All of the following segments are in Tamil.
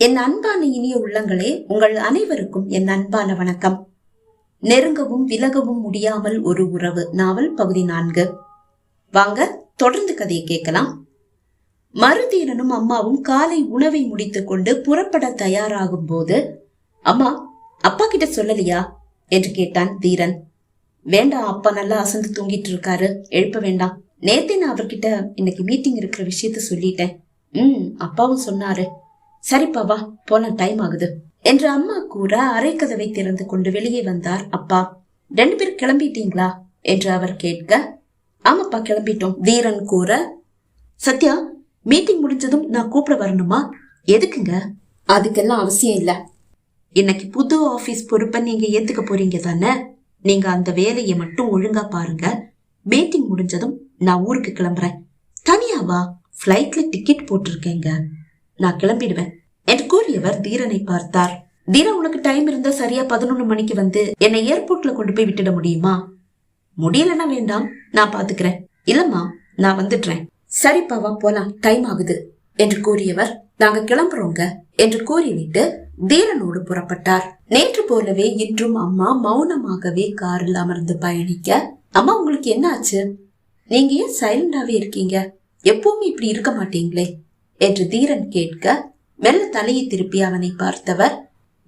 என் அன்பான இனிய உள்ளங்களே, உங்கள் அனைவருக்கும் என் அன்பான வணக்கம். நெருங்கவும் விலகவும் முடியாமல் ஒரு உறவு நாவல் பகுதி 4. வாங்க தொடர்ந்து கதையை கேட்கலாம். மருதீரனும் அம்மாவும் காலை உணவை முடித்துக் கொண்டு புறப்பட தயாராகும் போது, அம்மா அப்பா கிட்ட சொல்லலையா என்று கேட்டான் தீரன். வேண்டாம், அப்பா நல்லா அசந்து தூங்கிட்டு இருக்காரு, எழுப்ப வேண்டாம். நேத்தே நான் அவர்கிட்ட இன்னைக்கு மீட்டிங் இருக்கிற விஷயத்த சொல்லிட்டேன். அப்பாவும் சொன்னாரு. சரிப்பா வா போலாம், டைம் ஆகுது என்று அம்மா கூற அரை கதவை திறந்து கொண்டு வெளியே வந்தார் அப்பா. 2 பேர் கிளம்பிட்டீங்களா என்று அவர் கேட்க, ஆமாப்பா கிளம்பிட்டோம் தீரன் கூற, சத்யா மீட்டிங் முடிஞ்சதும் நான் கூப்பிட வரணுமா? எதுக்குங்க? அதுக்கெல்லாம் அவசியம் இல்ல. இன்னைக்கு புது ஆபீஸ் பொறுப்பை நீங்க ஏத்துக்க போறீங்க தானே? நீங்க அந்த வேலையை மட்டும் ஒழுங்கா பாருங்க. மீட்டிங் முடிஞ்சதும் நான் ஊருக்கு கிளம்புறேன். தனியாவா? பிளைட்ல டிக்கெட் போட்டிருக்கேங்க, நான் கிளம்பிடுவேன் என்று கூறியவர் தீரனை பார்த்தார். தீரன், உனக்கு டைம் இருந்தா சரியா 11 மணிக்கு வந்து என்னை ஏர்போர்ட்ல கொண்டு போய் விட்டுட முடியுமா? முடியலன்னா வேண்டாம், நான் பாத்துக்கிறேன். இல்லம்மா நான் வந்துடுறேன். சரிப்பாவா போலாம், டைம் ஆகுது என்று கூறியவர், நாங்க கிளம்புறோங்க என்று கூறிவிட்டு தீரனோடு புறப்பட்டார். நேற்று போலவே இன்றும் அம்மா மௌனமாகவே காரில் அமர்ந்து பயணிக்க, அம்மா உங்களுக்கு என்ன ஆச்சு? நீங்க ஏன் சைலண்டாவே இருக்கீங்க? எப்பவுமே இப்படி இருக்க மாட்டீங்களே என்று தீரன் கேட்க, மெல்ல தலையை திருப்பி அவனை பார்த்தவர்,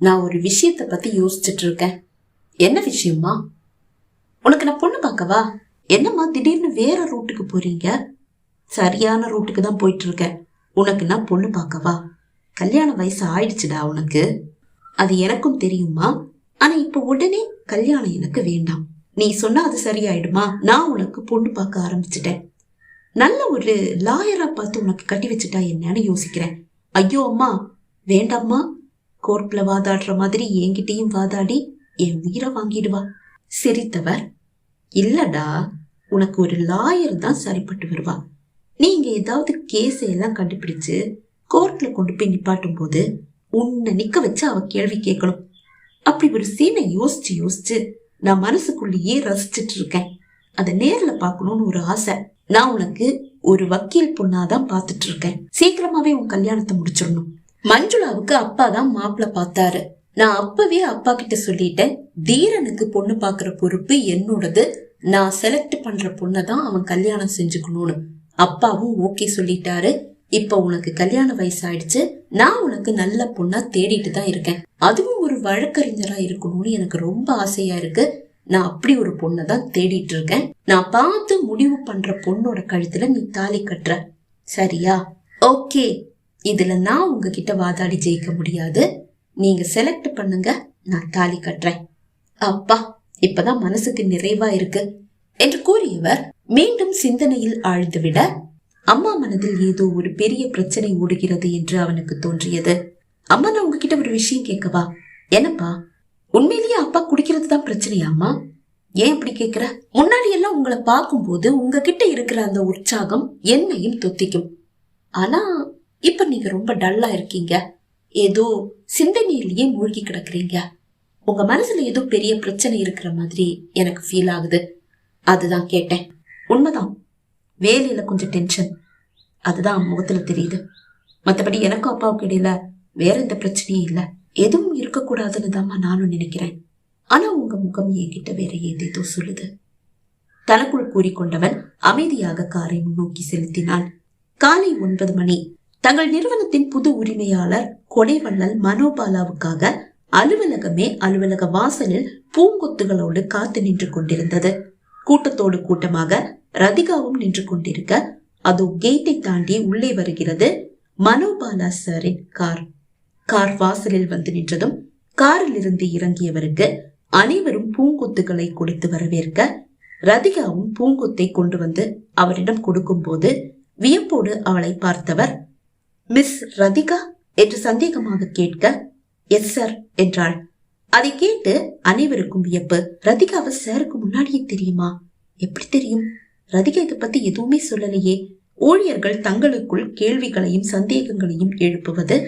நான் ஒரு விஷயத்த பத்தி யோசிச்சுட்டு இருக்கேன். என்ன விஷயமா? உனக்கு நான் பொண்ணு பார்க்கவா? என்னம்மா திடீர்னு வேற ரூட்டுக்கு போறீங்க? சரியான ரூட்டுக்கு தான் போயிட்டு இருக்கேன். உனக்கு நான் பொண்ணு பார்க்கவா? கல்யாண வயசு ஆயிடுச்சுடா உனக்கு. அது எனக்கும் தெரியுமா. ஆனா இப்ப உடனே கல்யாணம் எனக்கு வேண்டாம். நீ சொன்னா அது சரியாயிடுமா? நான் உனக்கு பொண்ணு பார்க்க ஆரம்பிச்சுட்டேன். நல்ல ஒரு லாயரா பார்த்து உனக்கு கட்டி வச்சுட்டா என்னன்னு யோசிக்கிறேன். ஐயோ அம்மா வேண்டாம்மா, கோர்ட்ல வாதாடுற மாதிரி என்கிட்டயும் வாதாடி என் உயிரை வாங்கிடுவா. சிரித்தவர், இல்லடா உனக்கு ஒரு லாயர் தான் சரிப்பட்டு வருவா. நீங்க ஏதாவது கேஸ் எல்லாம் கண்டுபிடிச்சு கோர்ட்ல கொண்டு போய் நிப்பாட்டும் போது உன்னை நிக்க வச்சு அவ கேள்வி கேட்கணும். அப்படி ஒரு சீனை யோசிச்சு யோசிச்சு நான் மனசுக்குள்ளேயே ரசிச்சுட்டு இருக்கேன். அதை நேர்ல பாக்கணும்னு ஒரு ஆசை. நான் உனக்கு ஒரு வக்கீல் பொண்ணாதான் பாத்துட்டு இருக்கேன். சீக்கிரமாவே உன் கல்யாணத்தை முடிச்சிடணும். மஞ்சுளாவுக்கு அப்பா தான் மாப்பிள்ள பார்த்தாரு. நான் அப்பவே அப்பா கிட்ட சொல்லிட்டேன், தீரனுக்கு பொண்ணு பாக்குற பொறுப்பு என்னோடது. நான் செலக்ட் பண்ற பொண்ணதான் அவன் கல்யாணம் செஞ்சுக்கணும்னு. அப்பாவும் ஓகே சொல்லிட்டாரு. இப்ப உனக்கு கல்யாண வயசு ஆயிடுச்சு. நான் உனக்கு நல்ல பொண்ணா தேடிட்டு தான் இருக்கேன். அதுவும் ஒரு வழக்கறிஞரா இருக்கணும்னு எனக்கு ரொம்ப ஆசையா இருக்கு. நான் அப்படி ஒரு பொண்ணை தான் தேடிட்டு இருக்கேன். நான் பார்த்து முடிவு பண்ற பொண்ணோட கழுத்துல நீ தாலி கட்டுற, சரியா? ஓகே, இதுல நான் உங்ககிட்ட வாதாடி ஜெயிக்க முடியாது. நீங்க செலக்ட் பண்ணுங்க, நான் தாலி கட்டுறேன். அப்பா இப்பதான் மனசுக்கு நிறைவா இருக்கு என்று கூறியவர் மீண்டும் சிந்தனையில் ஆழ்ந்துவிட, அம்மா மனதில் ஏதோ ஒரு பெரிய பிரச்சனை ஓடுகிறது என்று அவனுக்கு தோன்றியது. அம்மா நான் உங்ககிட்ட ஒரு விஷயம் கேட்கவா? என்னப்பா? உண்மையிலேயே அப்பா குடிக்கிறது தான் பிரச்சனையாமா? ஏன் அப்படி கேக்குற? முன்னாடி எல்லாம் உங்களை பார்க்கும் போது உங்ககிட்ட இருக்கிற அந்த உற்சாகம் என்னையும் தொத்திக்கும். ஆனா இப்ப நீங்க ரொம்ப டல்லா இருக்கீங்க. ஏதோ சிந்தனையிலேயே மூழ்கி கிடக்குறீங்க. உங்க மனசுல ஏதோ பெரிய பிரச்சனை இருக்கிற மாதிரி எனக்கு ஃபீல் ஆகுது. அதுதான் கேட்டேன். உண்மைதான், வேலையில கொஞ்சம் டென்ஷன், அதுதான் முகத்துல தெரியுது. மத்தபடி எனக்கும் அப்பாவுக்கு இடையில வேற எந்த பிரச்சனையும் இல்ல. எதுவும் இருக்கக்கூடாதுன்னு தான் நானும் நினைக்கிறேன். ஆனா உங்க முகம் என்கிட்ட வேற ஏதேதோ சொல்லுது. தனக்குள் கூறிக்கொண்டவன் அமைதியாக காரை முன்னோக்கி செலுத்தினான். காலை 9 மணி. தங்கள் நிறுவனத்தின் புது உரிமையாளர் கொடைவள்ளல் மனோபாலாவுக்காக அலுவலகமே அலுவலக வாசலில் பூங்கொத்துகளோடு காத்து நின்று கொண்டிருந்தது. கூட்டத்தோடு கூட்டமாக ரதிகாவும் நின்று கொண்டிருக்க, அதோ கேட்டை தாண்டி உள்ளே வருகிறது மனோபாலா சாரின் கார். கார் வாசலில் வந்து நின்றதும் காரில் இருந்து இறங்கியவருக்கு அனைவரும் பூங்கொத்துகளை கொடுத்து வரவேற்க, ரதிகாவும் பூங்கொத்தை கொண்டு வந்து அவரிடம் கொடுக்கும் போது வியப்போடு அவளை பார்த்தவர், மிஸ் ரதிகா என்று சந்தேகமாக கேட்க, எஸ் சார் என்றாள். அதை கேட்டு அனைவருக்கும் வியப்பு. ரதிகாவை சாருக்கு முன்னாடியே தெரியுமா? எப்படி தெரியும்? ரதிகா இதை பத்தி எதுவுமே சொல்லலையே. ஊழியர்கள் தங்களுக்குள் கேள்விகளையும் சந்தேகங்களையும் எழுப்புவது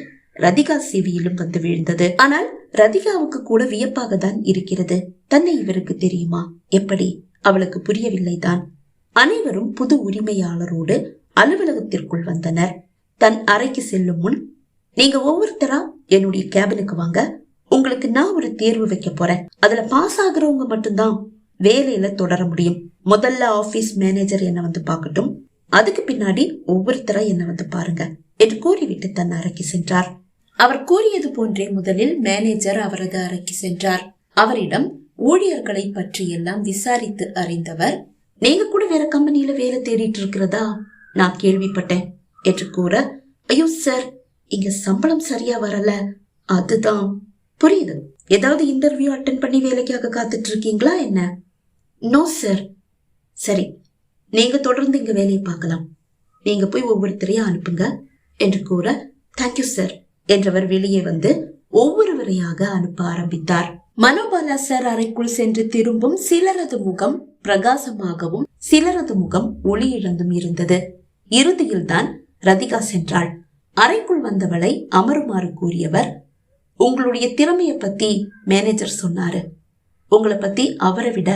ரதிகா செவியிலும் வந்து விழுந்தது. ஆனால் ரதிகாவுக்கு கூட வியப்பாக தான் இருக்கிறது. தன்னை இவருக்கு தெரியுமா? எப்படி? அவளுக்கு புரியவில்லை தான். அனைவரும் புது உரிமையாளரோடு அலுவலகத்திற்குள் வந்தனர். தன் அறைக்கு செல்லும் முன் நீங்க ஒவ்வொருத்தரா என்னுடைய கேபினுக்கு வாங்க. உங்களுக்கு நான் ஒரு தேர்வு வைக்க போறேன். அதுல பாஸ் ஆகுறவங்க மட்டும்தான் வேலையில தொடர முடியும். முதல்ல ஆபீஸ் மேனேஜர் என்ன வந்து பார்க்கட்டும், அதுக்கு பின்னாடி ஒவ்வொருத்தரா என்ன வந்து பாருங்க என்று கூறிவிட்டு தன் அறைக்கு சென்றார். அவர் கூறியது போன்றே முதலில் மேனேஜர் அவரது அறைக்கு சென்றார். அவரிடம் ஊழியர்களை பற்றி எல்லாம் விசாரித்து அறிந்தவர், நீங்க கூட வேற கம்பெனியில வேலை தேடிட்டு இருக்கிறதா நான் கேள்விப்பட்டேன் என்று கூற, ஐயோ சார், இங்க சம்பளம் சரியா வரல. அதுதான். புரியுது. ஏதாவது இன்டர்வியூ அட்டென்ட் பண்ணி வேலைக்காக காத்துட்டு இருக்கீங்களா என்ன? No sir. சரி, நீங்க தொடர்ந்து இங்க வேலையை பார்க்கலாம். நீங்க போய் ஒவ்வொருத்தரையும் அனுப்புங்க என்று கூற, தேங்க்யூ சார் என்றவர் வெளியே வந்து ஒவ்வொருவரையாக அனுப்ப ஆரம்பித்தார். மனோபாலா சார் அறைக்குள் சென்று திரும்பும் சிலரது முகம் பிரகாசமாகவும் சிலரது முகம் ஒளி இழந்தும் இருந்தது. இறுதியில் தான் ரதிகா சென்றாள். அறைக்குள் வந்தவளை அமருமாறு கூறியவர், உங்களுடைய திறமைய பத்தி மேனேஜர் சொன்னாரு. உங்களை பத்தி அவரை விட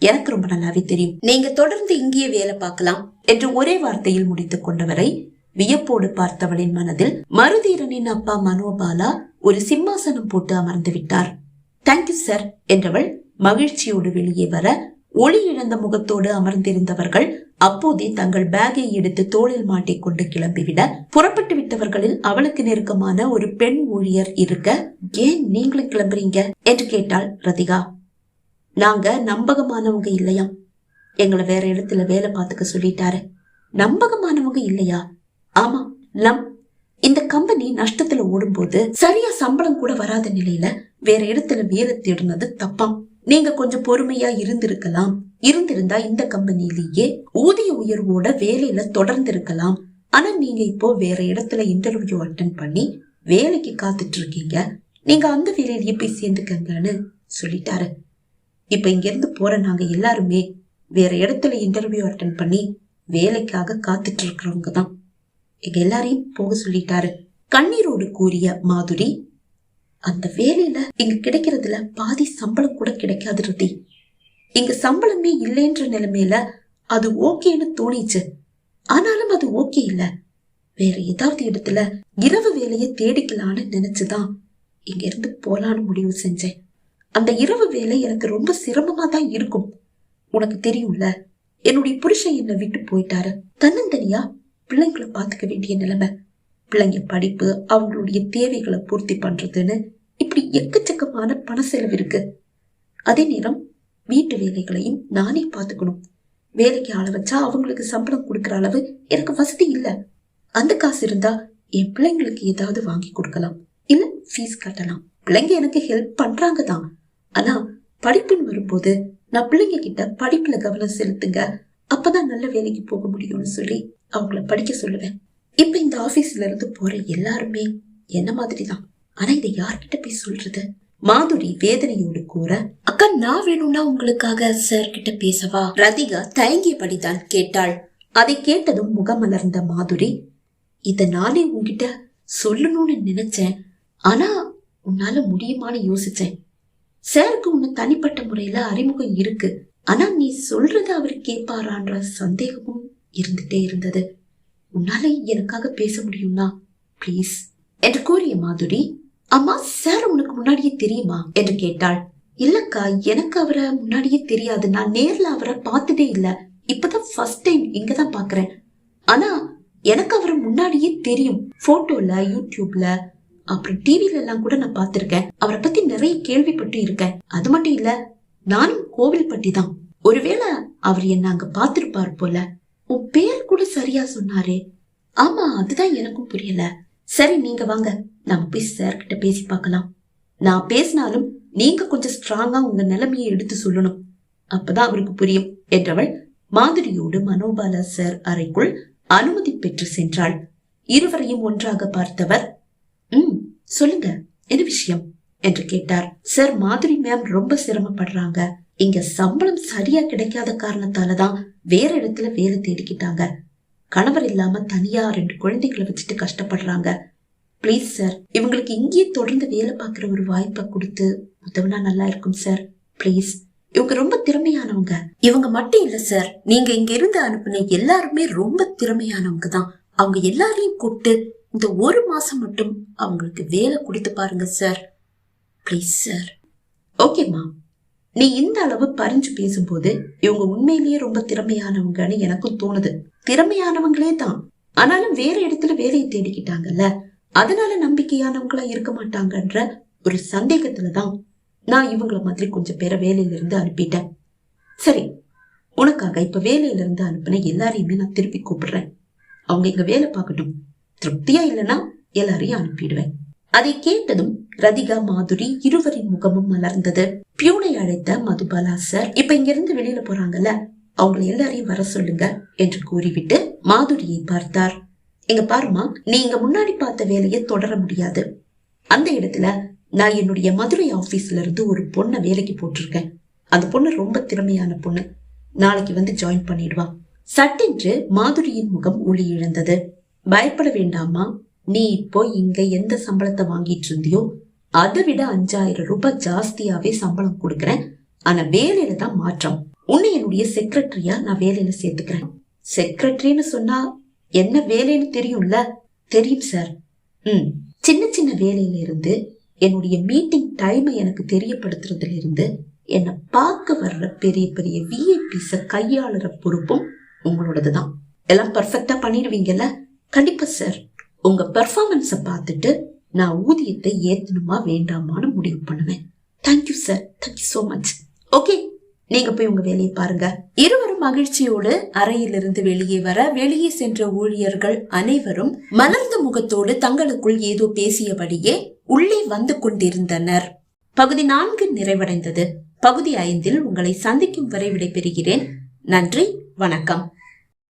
எனக்கு ரொம்ப நல்லாவே தெரியும். நீங்க தொடர்ந்து இங்கேயே வேலை பார்க்கலாம் என்று ஒரே வார்த்தையில் முடித்துக் கொண்டவரை வியப்போடு பார்த்தவளின் மனதில் மருதீரனின் அப்பா மனோபாலா ஒரு சிம்மாசனம் போட்டு அமர்ந்து விட்டார். தேங்க்யூ சார் என்றவள் மகிழ்ச்சியோடு வெளியே வர, ஒளி இழந்த முகத்தோடு அமர்ந்திருந்தவர்கள் அப்போதே தங்கள் பேக்கை எடுத்து தோளில் மாட்டிக்கொண்டு கிளம்பிவிட, புறப்பட்டு விட்டவர்களில் அவளுக்கு நெருக்கமான ஒரு பெண் ஊழியர் இருக்க, ஏன் நீங்களும் கிளம்புறீங்க என்று கேட்டாள் ரதிகா. நாங்க நம்பகமானவங்க இல்லையா, எங்களை வேற இடத்துல வேலை பார்த்துக்க சொல்லிட்டாரு. நம்பகமானவங்க இல்லையா? ஆமா, இந்த கம்பெனி நஷ்டத்துல ஓடும்போது சரியா சம்பளம் கூட வராத நிலையில வேற இடத்துல வேலை தேடுனது தப்பாம். நீங்க கொஞ்சம் பொறுமையா இருந்திருந்தா இந்த கம்பெனிலேயே ஊதிய உயர்வோட வேலையில தொடர்ந்து இருக்கலாம். ஆனா நீங்க இப்போ வேற இடத்துல இன்டர்வியூ அட்டென்ட் பண்ணி வேலைக்கு காத்துட்டு இருக்கீங்க. நீங்க அந்த வேலையிலேயே போய் சேர்ந்துக்கங்கன்னு சொல்லிட்டாரு. இப்ப இங்க இருந்து போற நாங்க எல்லாருமே வேற இடத்துல இன்டர்வியூ அட்டென்ட் பண்ணி வேலைக்காக காத்துட்டு இருக்கிறவங்க தான். எங்க எல்லாரையும் போக சொல்லிட்டாரு. கண்ணீரோடு கூறிய மாதுரி, அந்த வேலையில இங்க கிடைக்கிறதுல பாதி சம்பளம் கூட கிடைக்காது ரதி. இங்க சம்பளமே இல்லைன்ற நிலைமையில அது ஓகேன்னு தோணிச்சு. ஆனாலும் அது ஓகே இல்ல. வேற ஏதாவது இடத்துல இரவு வேலையை தேடிக்கலான்னு நினைச்சுதான் இங்க இருந்து போலான்னு முடிவு செஞ்சேன். அந்த இரவு வேலை எனக்கு ரொம்ப சிரமமா தான் இருக்கும். உனக்கு தெரியும்ல, என்னுடைய புருஷன் என்னை விட்டு போயிட்டாரு. தன்னந்தனியா பிள்ளைங்களை பாத்துக்க வேண்டிய நிலைமை. பிள்ளைங்க படிப்பு, அவங்களுடைய தேவைகளை பூர்த்தி பண்றதுன்னு இப்படி எக்கச்சக்கமான பண செலவு இருக்கு. அதே நேரம் வீட்டு வேலைகளையும் நானே பாத்துக்கணும். வேலைக்கு ஆள வச்சா அவங்களுக்கு சம்பளம் கொடுக்கற அளவு எனக்கு வசதி இல்ல. அந்த காசு இருந்தா என் பிள்ளைங்களுக்கு ஏதாவது வாங்கி கொடுக்கலாம், இல்ல ஃபீஸ் கட்டலாம். பிள்ளைங்க எனக்கு ஹெல்ப் பண்றாங்க தான். ஆனா படிப்புன்னு வரும்போது நான் பிள்ளைங்க கிட்ட படிப்புல கவனம் செலுத்துங்க, அப்பதான் நல்ல வேலைக்கு போக முடியும்னு சொல்லி அவங்கள படிக்க சொல்லுவேன். இப்ப இந்த ஆபீஸ்ல இருந்து போற எல்லாருமே என்ன மாதிரிதான். ஆனா இதை யார்கிட்ட போய் சொல்றது? மாதுரி வேதனையோடு கூற, அக்கா நான் வேணும்னா உங்களுக்காக சார் கிட்ட பேசவா? ரதிகா தயங்கியபடிதான் கேட்டாள். அதை கேட்டதும் முகமலர்ந்த மாதுரி, இத நானே உன்கிட்ட சொல்லணும்னு நினைச்சேன். ஆனா உன்னால முடியுமான்னு யோசிச்சேன். சாருக்கு உன்னை தனிப்பட்ட முறையில அறிமுகம் இருக்கு. ஆனா நீ சொல்றது அவர் கேட்பாரான்ற சந்தேகமும் இருந்துட்டே இருந்தது. உன்னால எனக்காக பேச முடியும்னா பிளீஸ் என்று கூறிய மாதுரி, அம்மா சார் உனக்கு முன்னாடியே தெரியுமா என்று கேட்டாள். இல்லக்கா, எனக்கு அவரை முன்னாடியே தெரியாது. நான் நேர்ல அவரை பார்த்ததே இல்ல. இப்பதான் ஃபர்ஸ்ட் டைம் இங்கதான் பாக்குறேன். ஆனா எனக்கு அவரை முன்னாடியே தெரியும். போட்டோல, யூடியூப்ல, அப்புறம் டிவில எல்லாம் கூட நான் பாத்திருக்கேன். அவரை பத்தி நிறைய கேள்விப்பட்டு இருக்கேன். அது மட்டும் இல்ல, நானும் கோவில்பட்டி தான். ஒருவேளை அவர் என்ன அங்க பாத்திருப்பாரு போல. உன் பேர் கூட சரியா சொன்னாரே. ஆமா, அதுதான் எனக்கும் புரியல. சரி, நீங்க வாங்க, நம்ம போய் சார் கிட்ட பேசி பார்க்கலாம். நான் பேசினாலும் நீங்க கொஞ்சம் ஸ்ட்ராங்கா உங்க நிலைமையை எடுத்து சொல்லணும், அப்பதான் அவருக்கு புரியும் என்றவள் மாதுரியோடு மனோபாலா சார் அறைக்குள் அனுமதி பெற்று சென்றாள். இருவரையும் ஒன்றாக பார்த்தவர், சொல்லுங்க, என்ன விஷயம் என்று கேட்டார். சார், மாதுரி மேம் ரொம்ப சிரமப்படுறாங்க. இங்க சம்பளம் சரியா கிடைக்காத காரணத்தாலதான் வேற இடத்துல வேலை தேடிக்கிட்டாங்க. கணவர் இல்லாம தனியா 2 குழந்தைகளை வச்சுட்டு கஷ்டப்படுறாங்க. பிளீஸ் சார், இவங்களுக்கு இங்கேயே தொடர்ந்து வேலை பார்க்கிற ஒரு வாய்ப்பை கொடுத்து உதவுனா நல்லா இருக்கும் சார். பிளீஸ், இவங்க ரொம்ப திறமையானவங்க. இவங்க மட்டும் இல்ல சார், நீங்க இங்க இருந்து அனுப்புன எல்லாருமே ரொம்ப திறமையானவங்க தான். அவங்க எல்லாரையும் கூப்பிட்டு இந்த 1 மாசம் மட்டும் அவங்களுக்கு வேலை கொடுத்து பாருங்க சார், ப்ளீஸ் சார். ஓகேம்மா, நீ இந்த அளவு பறிஞ்சு பேசும்போது இவங்க உண்மையிலேயே ரொம்ப திறமையானவங்கன்னு எனக்கும் தோணுது. திறமையானவங்களே தான், ஆனாலும் வேற இடத்துல வேலையை தேடிக்கிட்டாங்கல்ல, அதனால நம்பிக்கையானவங்களா இருக்க மாட்டாங்கன்ற ஒரு சந்தேகத்துலதான் நான் இவங்கள மாதிரி கொஞ்சம் பேரை வேலையில இருந்து அனுப்பிட்டேன். சரி, உனக்காக இப்ப வேலையில இருந்து அனுப்பின எல்லாரையுமே நான் திருப்பி கூப்பிடுறேன். அவங்க இங்க வேலை பார்க்கட்டும். திருப்தியா இல்லைன்னா எல்லாரையும் அனுப்பிடுவேன். அதை கேட்டதும் ரதிகா, மாதுரி இருவரின் முகமும் மலர்ந்தது. பியூனை அழைத்த மதுபாலா சார், இப்ப இங்க இருந்து வெளியில போறாங்கல்ல, அவங்களை எல்லாரையும் வர சொல்லுங்க என்று கூறிவிட்டு மாதுரியை பார்த்தார். எங்க பாருமா, நீ இங்க முன்னாடி பார்த்த வேலையை தொடர முடியாது. அந்த இடத்துல நான் என்னுடைய மதுரை ஆபீஸ்ல இருந்து ஒரு பொண்ணை வேலைக்கு போட்டிருக்கேன். அந்த பொண்ணு ரொம்ப திறமையான பொண்ணு, நாளைக்கு வந்து ஜாயின் பண்ணிடுவா. சட்டென்று மாதுரியின் முகம் ஒளி இழந்தது. பயப்பட வேண்டாமா, நீ இப்போ இங்க எந்த சம்பளத்தை வாங்கிட்டு இருந்தியோ அதை விட 5000 ரூபாய் ஜாஸ்தியாவே சம்பளம் கொடுக்கறேன். ஆனா வேலையில தான் மாற்றம். உன்னை என்னுடைய செக்ரட்டரியா நான் வேலையில சேர்த்துக்கிறேன். செக்ரட்டரின்னு சொன்னா என்ன வேலைன்னு தெரியும்ல? தெரியும் சார். சின்ன சின்ன வேலையில இருந்து என்னுடைய மீட்டிங் டைமை எனக்கு தெரியப்படுத்துறதுல இருந்து என்னை பார்க்க வர்ற பெரிய பெரிய விஐபிஸ கையாளுற பொறுப்பும் உங்களோடதுதான். எல்லாம் பர்ஃபெக்டா பண்ணிடுவீங்கல்ல? கண்டிப்பா சார். உங்க பெர்ஃபார்மன்ஸ பார்த்துட்டு நான் ஊதியத்தை ஏத்தணுமா வேண்டாமான்னு முடிவு பண்ணுவேன். Thank you sir, thank you so much. Okay, நீங்க போய் உங்க வேலையை பாருங்க. இருவரும் மகிழ்ச்சியோடு அறையிலிருந்து வெளியே வர, வெளியே சென்ற ஊழியர்கள் அனைவரும் மலர்ந்த முகத்தோடு தங்களுக்குள் ஏதோ பேசியபடியே உள்ளே வந்து கொண்டிருந்தனர். பகுதி 4 நிறைவடைந்தது. பகுதி 5 உங்களை சந்திக்கும் வரை விடைபெறுகிறேன். நன்றி, வணக்கம்.